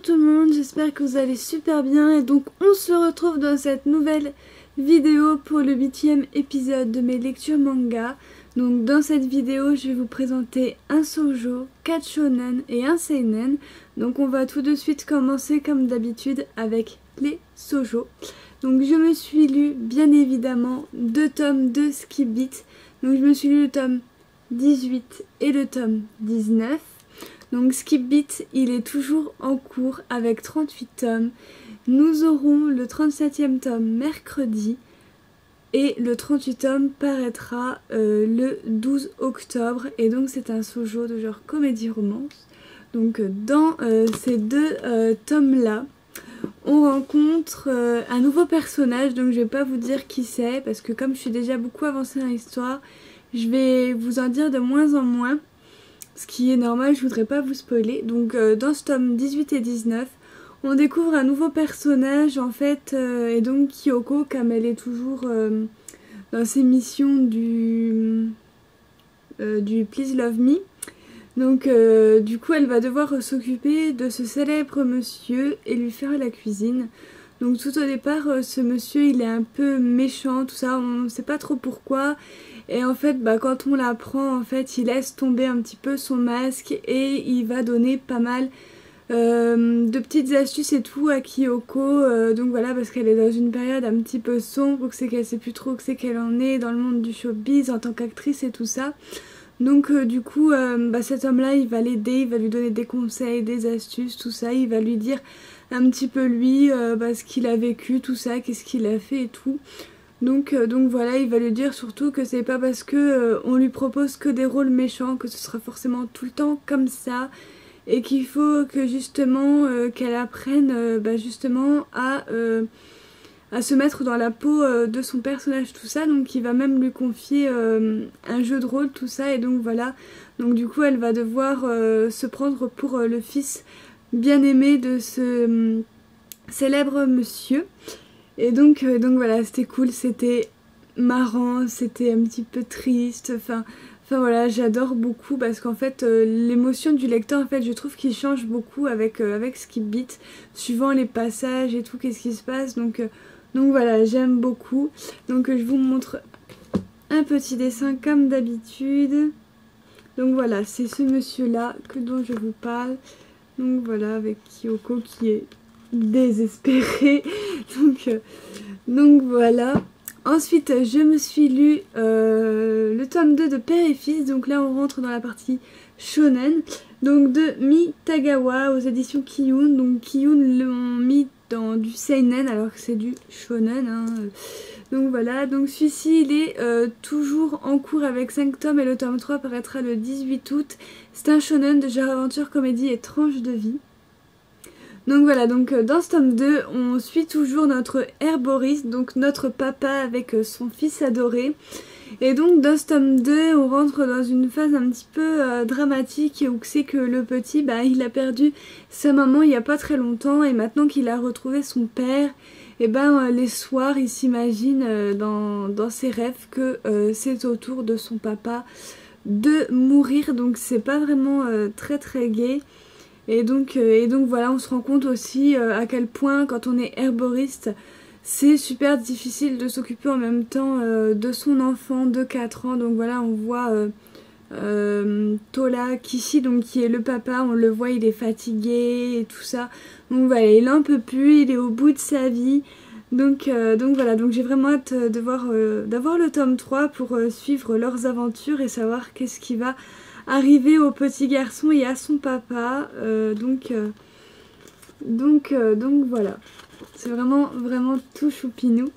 tout le monde, j'espère que vous allez super bien et donc on se retrouve dans cette nouvelle vidéo pour le 8e épisode de mes lectures manga. Donc dans cette vidéo je vais vous présenter un shoujo, 4 shonen et un seinen. Donc on va tout de suite commencer comme d'habitude avec les shoujo. Donc je me suis lu bien évidemment 2 tomes de Skip Beat. Donc je me suis lu le tome 18 et le tome 19. Donc Skip Beat, il est toujours en cours avec 38 tomes. Nous aurons le 37e tome mercredi et le 38 tome paraîtra le 12 octobre. Et donc c'est un shoujo de genre comédie-romance. Donc dans ces 2 tomes-là, on rencontre un nouveau personnage. Donc je vais pas vous dire qui c'est parce que comme je suis déjà beaucoup avancée dans l'histoire, je vais vous en dire de moins en moins. Ce qui est normal, je voudrais pas vous spoiler. Donc dans ce tome 18 et 19, on découvre un nouveau personnage en fait, et donc Kyoko, comme elle est toujours dans ses missions du Please Love Me. Donc du coup elle va devoir s'occuper de ce célèbre monsieur et lui faire la cuisine. Donc tout au départ ce monsieur il est un peu méchant, tout ça, on ne sait pas trop pourquoi. Et en fait quand on l'apprend, en fait il laisse tomber un petit peu son masque et il va donner pas mal de petites astuces et tout à Kyoko. Donc voilà, parce qu'elle est dans une période un petit peu sombre, que c'est qu'elle sait plus trop que c'est qu'elle en est dans le monde du showbiz en tant qu'actrice et tout ça. Donc du coup cet homme là il va l'aider, il va lui donner des conseils, des astuces, tout ça, il va lui dire un petit peu lui ce qu'il a vécu, tout ça, qu'est-ce qu'il a fait et tout. Donc voilà, il va lui dire surtout que c'est pas parce que on lui propose que des rôles méchants que ce sera forcément tout le temps comme ça, et qu'il faut que justement qu'elle apprenne justement à se mettre dans la peau de son personnage, tout ça. Donc il va même lui confier un jeu de rôle, tout ça, et donc voilà. Donc du coup elle va devoir se prendre pour le fils bien aimé de ce célèbre monsieur. Et donc voilà, c'était cool, c'était marrant, c'était un petit peu triste, enfin voilà, j'adore beaucoup parce qu'en fait l'émotion du lecteur, en fait je trouve qu'il change beaucoup avec Skip Beat, suivant les passages et tout, qu'est-ce qui se passe. Donc voilà, j'aime beaucoup. Donc je vous montre un petit dessin comme d'habitude. Donc voilà, c'est ce monsieur là dont je vous parle. Donc voilà, avec Kyoko qui est désespérée. Donc voilà. Ensuite je me suis lu le tome 2 de Père et Fils. Donc là on rentre dans la partie shonen, donc de Mitagawa aux éditions Kiyun. Donc Kiyun l'ont mis dans du seinen alors que c'est du shonen hein. Donc voilà, donc celui-ci il est toujours en cours avec 5 tomes et le tome 3 paraîtra le 18 août. C'est un shonen de genre aventure, comédie et tranche de vie. Donc voilà, donc dans ce tome 2, on suit toujours notre herboriste, donc notre papa avec son fils adoré. Et donc dans ce tome 2, on rentre dans une phase un petit peu dramatique où c'est que le petit, il a perdu sa maman il n'y a pas très longtemps, et maintenant qu'il a retrouvé son père, et les soirs il s'imagine dans ses rêves que c'est au tour de son papa de mourir. Donc c'est pas vraiment très très gai. Et donc voilà, on se rend compte aussi à quel point quand on est herboriste, c'est super difficile de s'occuper en même temps de son enfant de 4 ans. Donc voilà, on voit Tola Kishi, donc qui est le papa, on le voit, il est fatigué et tout ça. Donc voilà, il en peut plus, il est au bout de sa vie. Donc voilà, donc j'ai vraiment hâte d'avoir le tome 3 pour suivre leurs aventures et savoir qu'est-ce qui va arriver au petit garçon et à son papa. Donc voilà, c'est vraiment tout choupinou.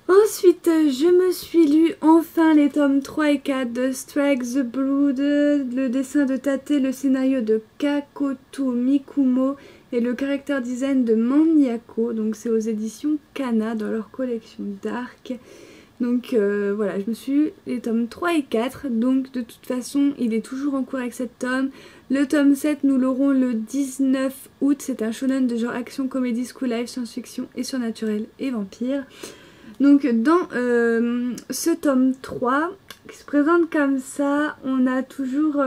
Ensuite je me suis lu enfin les tomes 3 et 4 de Strike the Blood, le dessin de Tate, le scénario de Kakoto Mikumo et le character design de Manmiyako. Donc c'est aux éditions Kana dans leur collection Dark. Donc voilà, je me suis lu les tomes 3 et 4, donc de toute façon il est toujours en cours avec 7 tomes. Le tome 7 nous l'aurons le 19 août, c'est un shonen de genre action, comédie, school life, science-fiction et surnaturel et vampire. Donc dans ce tome 3 qui se présente comme ça, on a toujours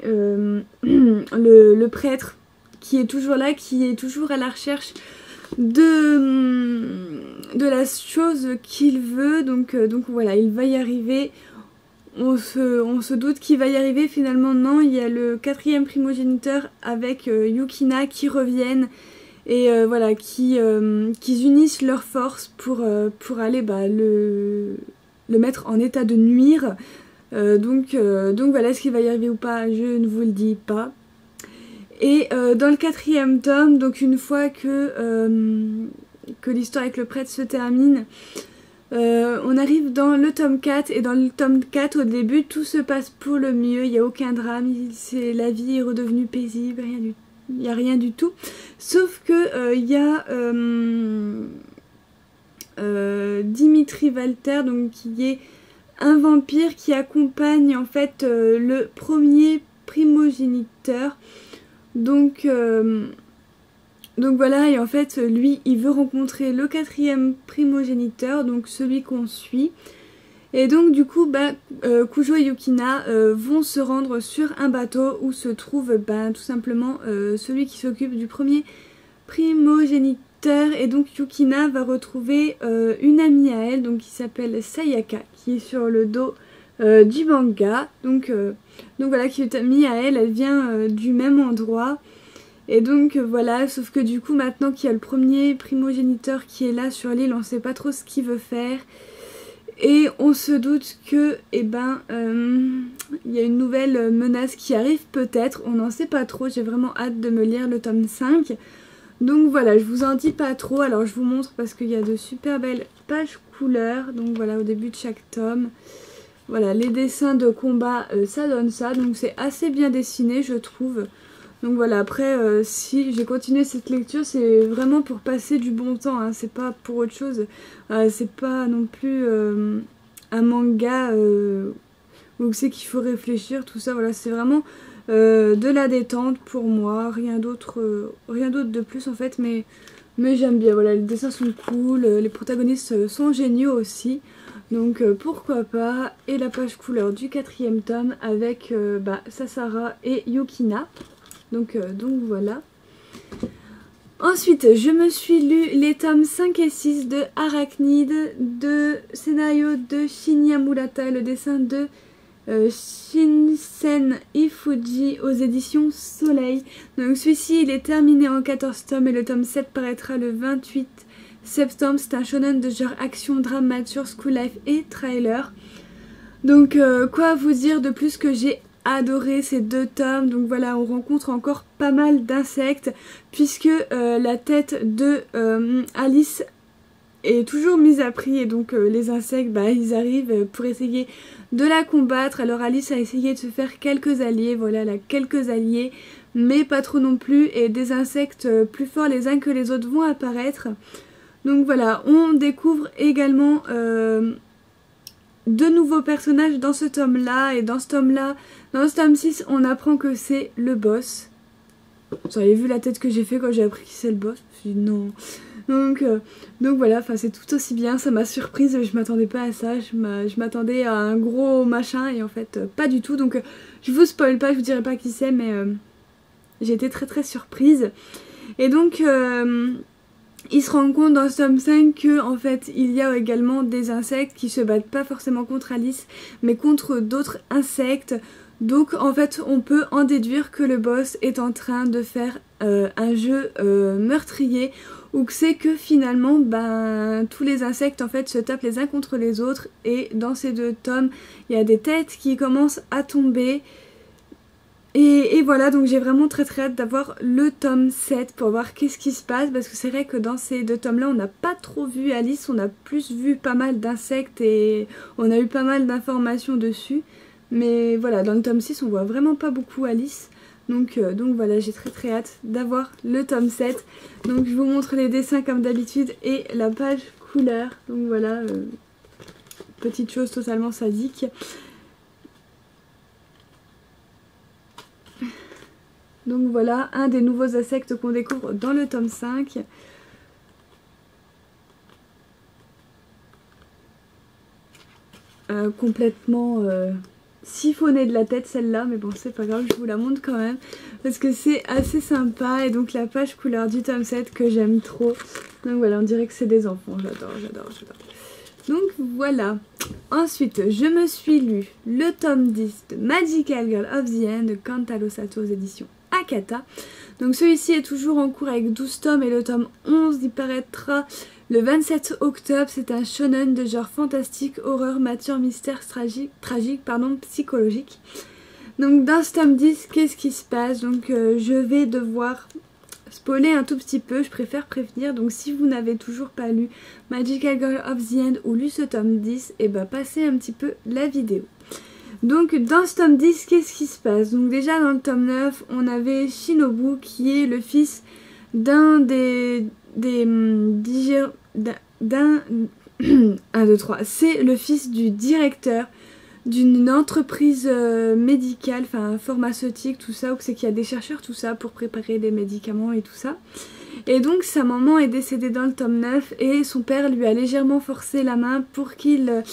le prêtre qui est toujours là, qui est toujours à la recherche de la chose qu'il veut. Donc voilà, il va y arriver. On se doute qu'il va y arriver. Finalement non, il y a le 4e primogéniteur avec Yukina qui reviennent et voilà, qui unissent leurs forces pour aller le mettre en état de nuire. Donc voilà, est-ce qu'il va y arriver ou pas, je ne vous le dis pas. Et dans le 4e tome, donc une fois que l'histoire avec le prêtre se termine, on arrive dans le tome 4, et dans le tome 4, au début, tout se passe pour le mieux, il n'y a aucun drame, la vie est redevenue paisible, il n'y a rien du tout. Sauf que il y a Dimitri Valter, donc qui est un vampire qui accompagne en fait le premier primogéniteur. Donc voilà, et en fait lui il veut rencontrer le 4e primogéniteur, donc celui qu'on suit. Et donc du coup Kujo et Yukina vont se rendre sur un bateau où se trouve tout simplement celui qui s'occupe du premier primogéniteur. Et donc Yukina va retrouver une amie à elle, donc qui s'appelle Sayaka, qui est sur le dos du manga. Donc voilà, qui est amie à elle, elle vient du même endroit. Et donc voilà, sauf que du coup maintenant qu'il y a le premier primogéniteur qui est là sur l'île, on sait pas trop ce qu'il veut faire. Et on se doute que il y a une nouvelle menace qui arrive peut-être, on n'en sait pas trop. J'ai vraiment hâte de me lire le tome 5. Donc voilà, je vous en dis pas trop, alors je vous montre parce qu'il y a de super belles pages couleurs. Donc voilà, au début de chaque tome. Voilà, les dessins de combat, ça donne ça, donc c'est assez bien dessiné je trouve. Donc voilà, après si j'ai continué cette lecture, c'est vraiment pour passer du bon temps, hein, c'est pas pour autre chose. C'est pas non plus un manga où c'est qu'il faut réfléchir, tout ça, voilà, c'est vraiment de la détente pour moi, rien d'autre de plus en fait, mais j'aime bien, voilà, les dessins sont cool, les protagonistes sont géniaux aussi. Donc pourquoi pas. Et la page couleur du 4e tome avec Sasara et Yukina. Donc voilà. Ensuite, je me suis lu les tomes 5 et 6 de Arachnid, de scénario de Shinya Murata, le dessin de Shinsen Ifuji aux éditions Soleil. Donc celui-ci, il est terminé en 14 tomes et le tome 7 paraîtra le 28 septembre. C'est un shonen de genre action, drame, mature, school life et trailer. Donc quoi vous dire de plus que j'ai adoré ces 2 tomes. Donc voilà, on rencontre encore pas mal d'insectes puisque la tête de Alice est toujours mise à prix, et donc les insectes ils arrivent pour essayer de la combattre. Alors Alice a essayé de se faire quelques alliés, voilà, elle a quelques alliés mais pas trop non plus, et des insectes plus forts les uns que les autres vont apparaître. Donc voilà, on découvre également de nouveaux personnages dans ce tome là, et dans ce tome là, dans ce tome 6 on apprend que c'est le boss. Vous avez vu la tête que j'ai fait quand j'ai appris qui c'est le boss? Je me suis dit non. Donc voilà, c'est tout aussi bien, ça m'a surprise, je m'attendais pas à ça, je m'attendais à un gros machin et en fait pas du tout. Donc je vous spoil pas, je vous dirai pas qui c'est, mais j'ai été très très surprise. Et donc il se rend compte dans ce tome 5 que en fait il y a également des insectes qui se battent pas forcément contre Alice mais contre d'autres insectes. Donc en fait on peut en déduire que le boss est en train de faire un jeu meurtrier, ou que c'est que finalement tous les insectes en fait se tapent les uns contre les autres. Et dans ces 2 tomes il y a des têtes qui commencent à tomber. Et voilà, donc j'ai vraiment très très hâte d'avoir le tome 7 pour voir qu'est-ce qui se passe, parce que c'est vrai que dans ces 2 tomes là on n'a pas trop vu Alice, on a plus vu pas mal d'insectes et on a eu pas mal d'informations dessus. Mais voilà, dans le tome 6 on voit vraiment pas beaucoup Alice. Donc voilà, j'ai très très hâte d'avoir le tome 7. Donc je vous montre les dessins comme d'habitude et la page couleur. Donc voilà, petite chose totalement sadique. Donc voilà, un des nouveaux insectes qu'on découvre dans le tome 5. Complètement siphonnée de la tête celle-là, mais bon c'est pas grave, je vous la montre quand même parce que c'est assez sympa. Et donc la page couleur du tome 7 que j'aime trop, donc voilà, on dirait que c'est des enfants, j'adore. Donc voilà. Ensuite je me suis lu le tome 10 de Magical Girl of the End de Kantaro Sato aux éditions Akata. Donc celui-ci est toujours en cours avec 12 tomes et le tome 11 il paraîtra le 27 octobre. C'est un shonen de genre fantastique, horreur, mature, mystère, tragique, psychologique. Donc dans ce tome 10, qu'est-ce qui se passe? Donc je vais devoir spoiler un tout petit peu, je préfère prévenir. Donc si vous n'avez toujours pas lu Magical Girl of the End ou lu ce tome 10, et bah passez un petit peu la vidéo. Donc dans ce tome 10, qu'est-ce qui se passe? Donc déjà dans le tome 9, on avait Shinobu qui est le fils d'un c'est le fils du directeur d'une entreprise médicale, enfin pharmaceutique, tout ça, où c'est qu'il y a des chercheurs, tout ça, pour préparer des médicaments et tout ça. Et donc sa maman est décédée dans le tome 9 et son père lui a légèrement forcé la main pour qu'il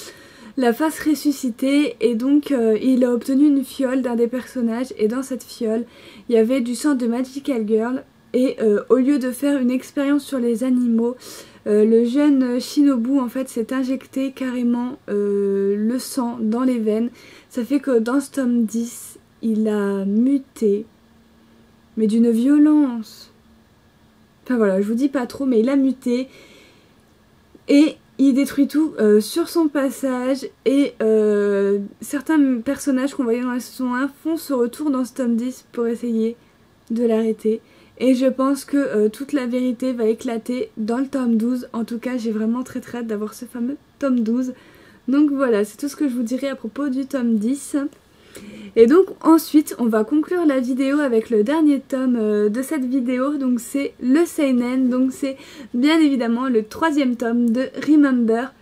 la fasse ressusciter. Et donc il a obtenu une fiole d'un des personnages et dans cette fiole il y avait du sang de Magical Girl. Et au lieu de faire une expérience sur les animaux, le jeune Shinobu en fait s'est injecté carrément le sang dans les veines. Ça fait que dans ce tome 10, il a muté, mais d'une violence. Enfin voilà, je vous dis pas trop, mais il a muté. Et il détruit tout sur son passage. Et certains personnages qu'on voyait dans la saison 1 font ce retour dans ce tome 10 pour essayer de l'arrêter. Et je pense que toute la vérité va éclater dans le tome 12. En tout cas, j'ai vraiment très hâte d'avoir ce fameux tome 12. Donc voilà, c'est tout ce que je vous dirai à propos du tome 10. Et donc ensuite, on va conclure la vidéo avec le dernier tome de cette vidéo. Donc c'est le Seinen. Donc c'est bien évidemment le 3e tome de Remember.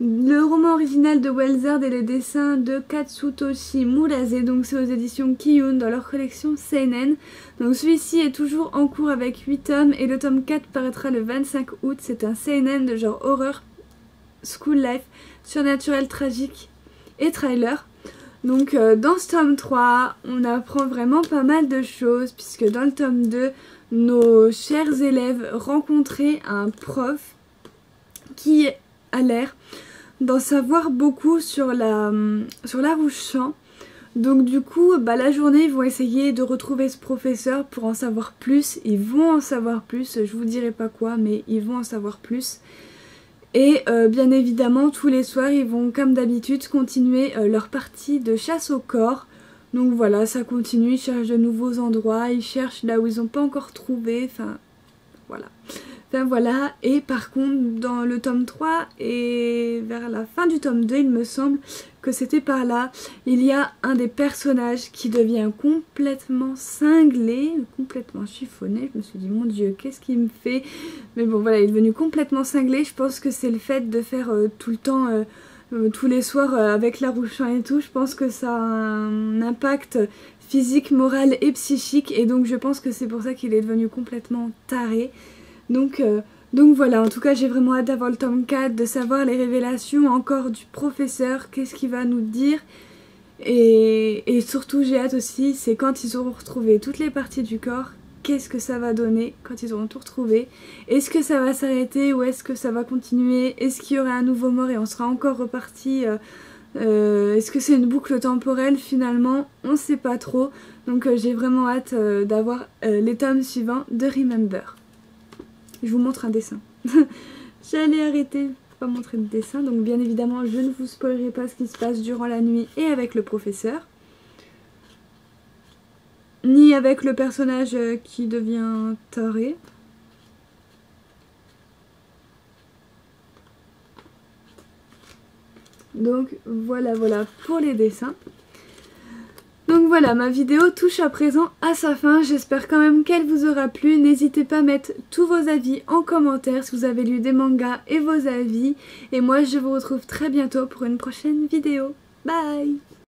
Le roman original de Welzard et les dessins de Katsutoshi Murase, donc c'est aux éditions Kiyun dans leur collection Seinen. Donc celui-ci est toujours en cours avec 8 tomes et le tome 4 paraîtra le 25 août. C'est un Seinen de genre horreur, school life, surnaturel, tragique et trailer. Donc dans ce tome 3, on apprend vraiment pas mal de choses puisque dans le tome 2, nos chers élèves rencontraient un prof qui a l'air d'en savoir beaucoup sur la Rouge-Champ. Donc du coup, la journée, ils vont essayer de retrouver ce professeur pour en savoir plus. Ils vont en savoir plus, je vous dirai pas quoi, mais ils vont en savoir plus. Et bien évidemment, tous les soirs, ils vont comme d'habitude continuer leur partie de chasse au corps. Donc voilà, ça continue, ils cherchent de nouveaux endroits, ils cherchent là où ils n'ont pas encore trouvé, enfin voilà. Enfin voilà, et par contre dans le tome 3 et vers la fin du tome 2, il me semble que c'était par là, il y a un des personnages qui devient complètement cinglé, complètement chiffonné. Je me suis dit mon dieu, qu'est-ce qu'il me fait? Mais bon voilà, il est devenu complètement cinglé. Je pense que c'est le fait de faire tout le temps, tous les soirs avec la Rouge-Champ et tout. Je pense que ça a un impact physique, moral et psychique. Et donc je pense que c'est pour ça qu'il est devenu complètement taré. Donc voilà, en tout cas j'ai vraiment hâte d'avoir le tome 4, de savoir les révélations encore du professeur, qu'est-ce qu'il va nous dire. Et surtout j'ai hâte aussi, c'est quand ils auront retrouvé toutes les parties du corps, qu'est-ce que ça va donner quand ils auront tout retrouvé. Est-ce que ça va s'arrêter ou est-ce que ça va continuer? Est-ce qu'il y aura un nouveau mort et on sera encore reparti est-ce que c'est une boucle temporelle finalement? On sait pas trop. Donc j'ai vraiment hâte d'avoir les tomes suivants de Remember. Je vous montre un dessin. J'allais arrêter pour pas montrer de dessin. Donc bien évidemment, je ne vous spoilerai pas ce qui se passe durant la nuit et avec le professeur. Ni avec le personnage qui devient taré. Donc voilà pour les dessins. Donc voilà, ma vidéo touche à présent à sa fin. J'espère quand même qu'elle vous aura plu. N'hésitez pas à mettre tous vos avis en commentaire si vous avez lu des mangas et vos avis. Et moi, je vous retrouve très bientôt pour une prochaine vidéo. Bye!